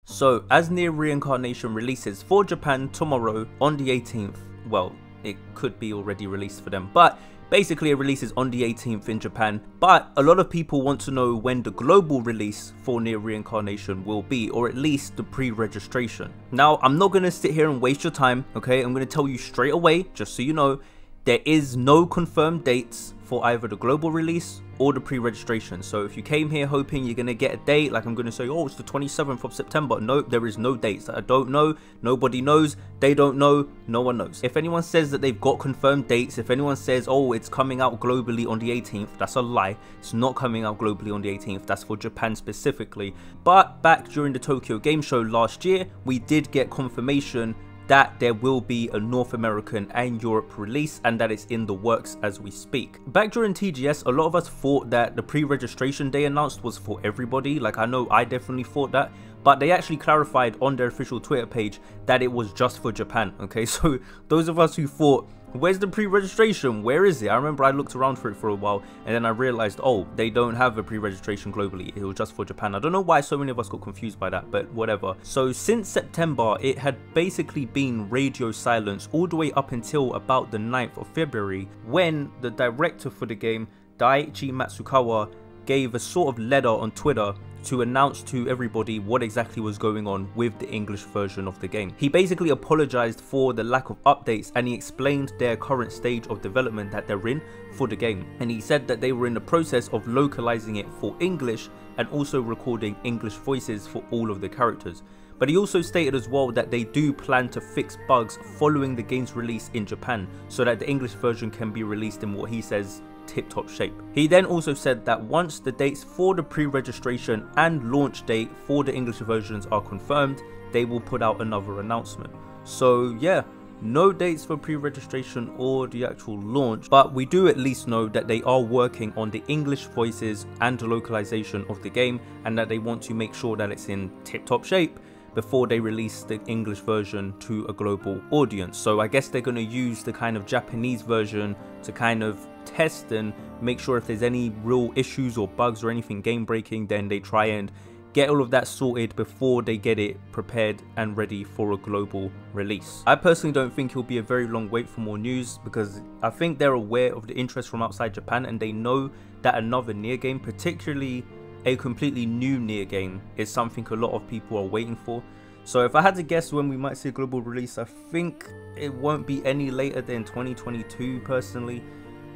So as NieR Reincarnation releases for Japan tomorrow on the 18th, well, it could be already released for them, but basically it releases on the 18th in Japan. But a lot of people want to know when the global release for NieR Reincarnation will be, or at least the pre-registration. Now, I'm not going to sit here and waste your time, okay? I'm going to tell you straight away, just so you know, there is no confirmed dates for either the global release or the pre-registration. So if you came here hoping you're going to get a date, like I'm going to say, oh, it's the 27th of September. No, there is no dates. I don't know. Nobody knows. They don't know. No one knows. If anyone says that they've got confirmed dates, if anyone says, oh, it's coming out globally on the 18th, that's a lie. It's not coming out globally on the 18th. That's for Japan specifically. But back during the Tokyo Game Show last year, we did get confirmation that there will be a North American and Europe release, and that it's in the works as we speak. Back during TGS, a lot of us thought that the pre-registration they announced was for everybody. Like, I know I definitely thought that, but they actually clarified on their official Twitter page that it was just for Japan. Okay, so those of us who thought, where's the pre-registration? Where is it? I remember I looked around for it for a while, and then I realized, oh, they don't have a pre-registration globally. It was just for Japan. I don't know why so many of us got confused by that, but whatever. So since September, it had basically been radio silence all the way up until about the 9th of February, when the director for the game, Daiichi Matsukawa, gave a sort of letter on Twitter to announce to everybody what exactly was going on with the English version of the game. He basically apologized for the lack of updates, and he explained their current stage of development that they're in for the game. And he said that they were in the process of localizing it for English and also recording English voices for all of the characters. But he also stated as well that they do plan to fix bugs following the game's release in Japan, so that the English version can be released in what he says tip-top shape. He then also said that once the dates for the pre-registration and launch date for the English versions are confirmed, they will put out another announcement. So yeah, no dates for pre-registration or the actual launch, but we do at least know that they are working on the English voices and the localization of the game, and that they want to make sure that it's in tip-top shape before they release the English version to a global audience. So I guess they're going to use the kind of Japanese version to kind of test and make sure if there's any real issues or bugs or anything game breaking, then they try and get all of that sorted before they get it prepared and ready for a global release. I personally don't think it'll be a very long wait for more news, because I think they're aware of the interest from outside Japan, and they know that another NieR game, particularly a completely new NieR game, is something a lot of people are waiting for. So if I had to guess when we might see a global release, I think it won't be any later than 2022 personally.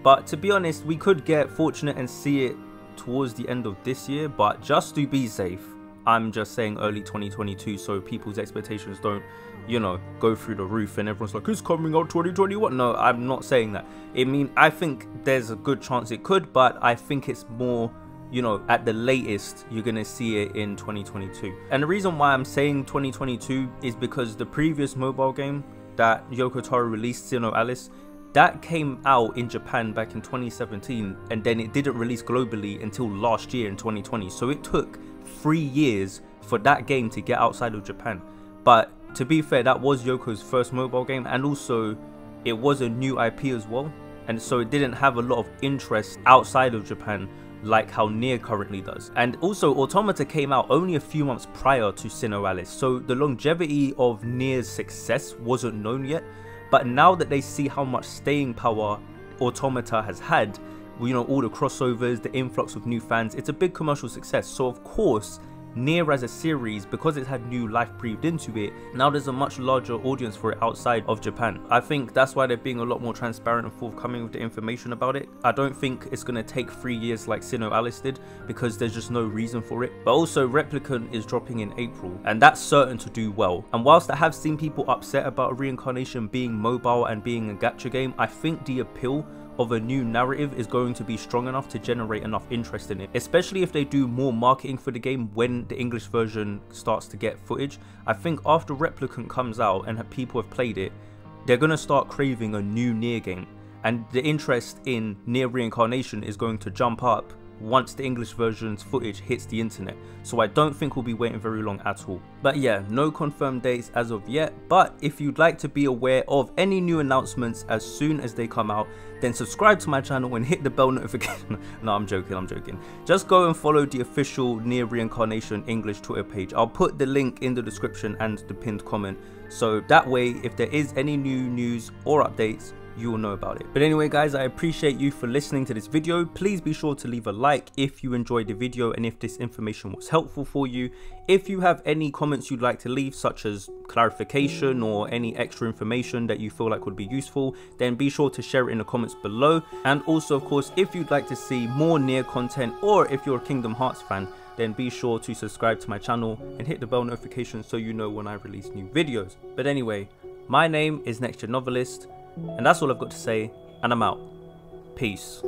But to be honest, we could get fortunate and see it towards the end of this year, but just to be safe, I'm just saying early 2022, so people's expectations don't, you know, go through the roof and everyone's like, it's coming out 2021. No, I'm not saying that. I think there's a good chance it could, but I think it's more, you know, at the latest you're gonna see it in 2022. And the reason why I'm saying 2022 is because the previous mobile game that Yoko Taro released, Sinnoh Alice, that came out in Japan back in 2017, and then it didn't release globally until last year in 2020. So it took 3 years for that game to get outside of Japan. But to be fair, that was Yoko's first mobile game, and also it was a new IP as well, and so it didn't have a lot of interest outside of Japan like how NieR currently does. And also Automata came out only a few months prior to Sinnoh Alice, so the longevity of NieR's success wasn't known yet. But now that they see how much staying power Automata has had, you know, all the crossovers, the influx of new fans, it's a big commercial success. So of course, NieR as a series, because it's had new life breathed into it, now there's a much larger audience for it outside of Japan. I think that's why they're being a lot more transparent and forthcoming with the information about it. I don't think it's going to take 3 years like Sinnoh Alice did, because there's just no reason for it. But also Replicant is dropping in April, and that's certain to do well. And whilst I have seen people upset about Reincarnation being mobile and being a gacha game, I think the appeal of a new narrative is going to be strong enough to generate enough interest in it, especially if they do more marketing for the game when the English version starts to get footage. I think after Replicant comes out and people have played it, they're going to start craving a new NieR game, and the interest in NieR Reincarnation is going to jump up once the English version's footage hits the internet, so I don't think we'll be waiting very long at all. But yeah, no confirmed dates as of yet, but if you'd like to be aware of any new announcements as soon as they come out, then subscribe to my channel and hit the bell notification. No, I'm joking. Just go and follow the official NieR Reincarnation English Twitter page. I'll put the link in the description and the pinned comment, so that way if there is any new news or updates, you will know about it. But anyway guys, I appreciate you for listening to this video. Please be sure to leave a like if you enjoyed the video and if this information was helpful for you. If you have any comments you'd like to leave, such as clarification or any extra information that you feel like would be useful, then be sure to share it in the comments below. And also, of course, if you'd like to see more NieR content, or if you're a Kingdom Hearts fan, then be sure to subscribe to my channel and hit the bell notification so you know when I release new videos. But anyway, my name is NextGenNovelist, and that's all I've got to say, and I'm out. Peace.